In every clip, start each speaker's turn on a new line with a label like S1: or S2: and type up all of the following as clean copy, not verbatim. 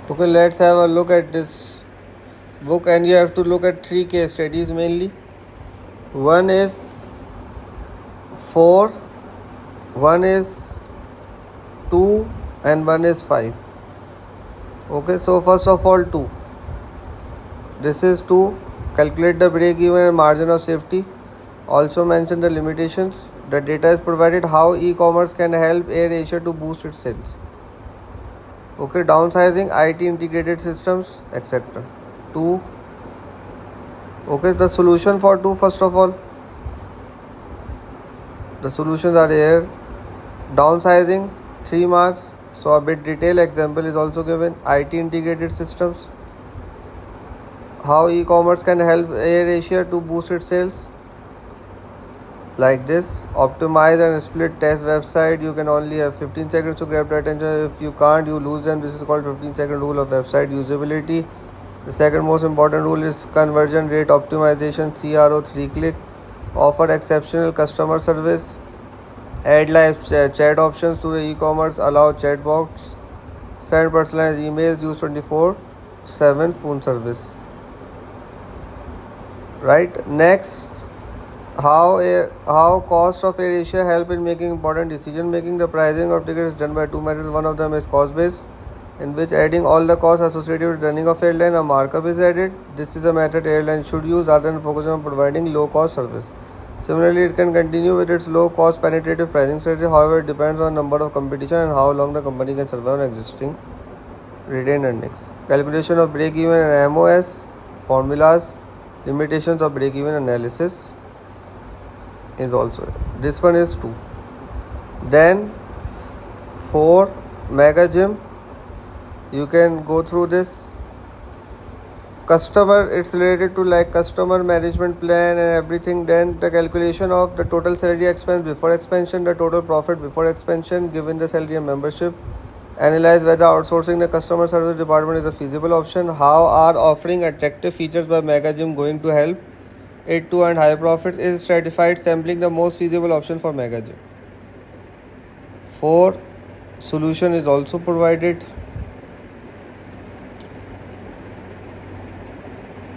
S1: Okay, let's have a look at this book, and you have to look at 3 case studies mainly. One is 4, one is 2, and one is 5. Okay, so first of all 2. This is to calculate the break even and margin of safety. Also mention the limitations. The data is provided how e-commerce can help AirAsia to boost its sales. Okay, downsizing IT integrated systems, etc. 2. Okay, the solution for 2, first of all. The solutions are here. Downsizing, 3 marks. So a bit detailed example is also given. IT integrated systems. How e-commerce can help AirAsia to boost its sales. Like this, optimize and split test website. You can only have 15 seconds to grab the attention. If you can't, you lose them. This is called 15-second rule of website usability. The second most important rule is conversion rate optimization, CRO, 3-click. Offer exceptional customer service. Add live chat options to the e-commerce. Allow chatbots. Send personalized emails. Use 24/7 phone service. Right. Next, how cost of AirAsia help in making important decision making. The pricing of tickets is done by 2 methods. One of them is cost based, in which adding all the costs associated with running of airline, a markup is added. This is a method airline should use rather than focusing on providing low cost service. Similarly, it can continue with its low cost penetrative pricing strategy. However, it depends on number of competition and how long the company can survive on existing retained earnings. Calculation of break even and MOS formulas. Limitations of break even analysis is also. This one is 2. Then 4, Mega Gym. You can go through this. Customer, it's related to like customer management plan and everything. Then the calculation of the total salary expense before expansion, the total profit before expansion given the salary and membership. Analyze whether outsourcing the customer service department is a feasible option. How are offering attractive features by Mega Gym going to help it to earn high profits? Is stratified sampling the most feasible option for Mega Gym? 4, solution is also provided.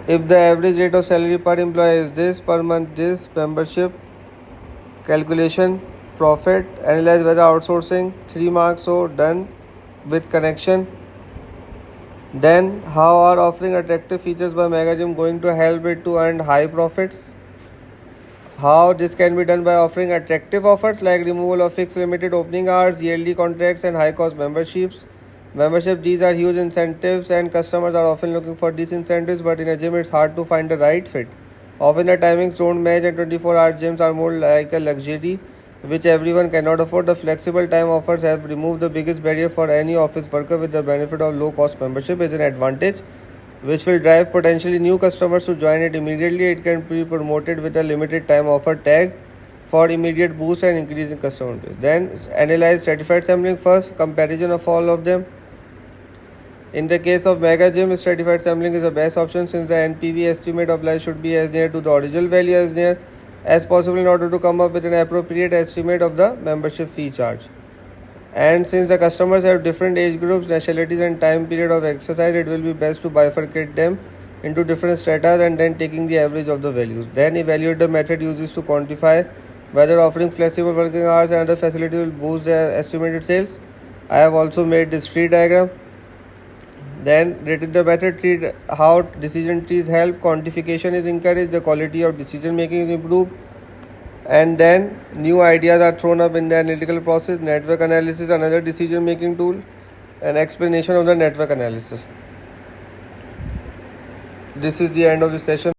S1: If the average rate of salary per employee is this, per month this, membership, calculation, profit, analyze whether outsourcing, 3 marks, so done with connection. Then how are offering attractive features by Mega Gym going to help it to earn high profits? How this can be done by offering attractive offers like removal of fixed limited opening hours, yearly contracts and high cost memberships. These are huge incentives and customers are often looking for these incentives, but in a gym it's hard to find the right fit. Often the timings don't match and 24-hour gyms are more like a luxury which everyone cannot afford. The flexible time offers have removed the biggest barrier for any office worker, with the benefit of low cost membership is an advantage which will drive potentially new customers to join it immediately. It can be promoted with a limited time offer tag for immediate boost and increase in customer base. Then analyze stratified sampling first, comparison of all of them. In the case of Mega Gym, stratified sampling is the best option since the NPV estimate applied should be as near to the original value as near as possible in order to come up with an appropriate estimate of the membership fee charge. And since the customers have different age groups, nationalities and time period of exercise, it will be best to bifurcate them into different strata and then taking the average of the values. Then evaluate the method used to quantify whether offering flexible working hours and other facilities will boost their estimated sales. I have also made this tree diagram. Then rated the method tree, how decision trees help. Quantification is encouraged, the quality of decision making is improved, and then new ideas are thrown up in the analytical process. Network analysis, another decision making tool, and explanation of the network analysis. This is the end of the session.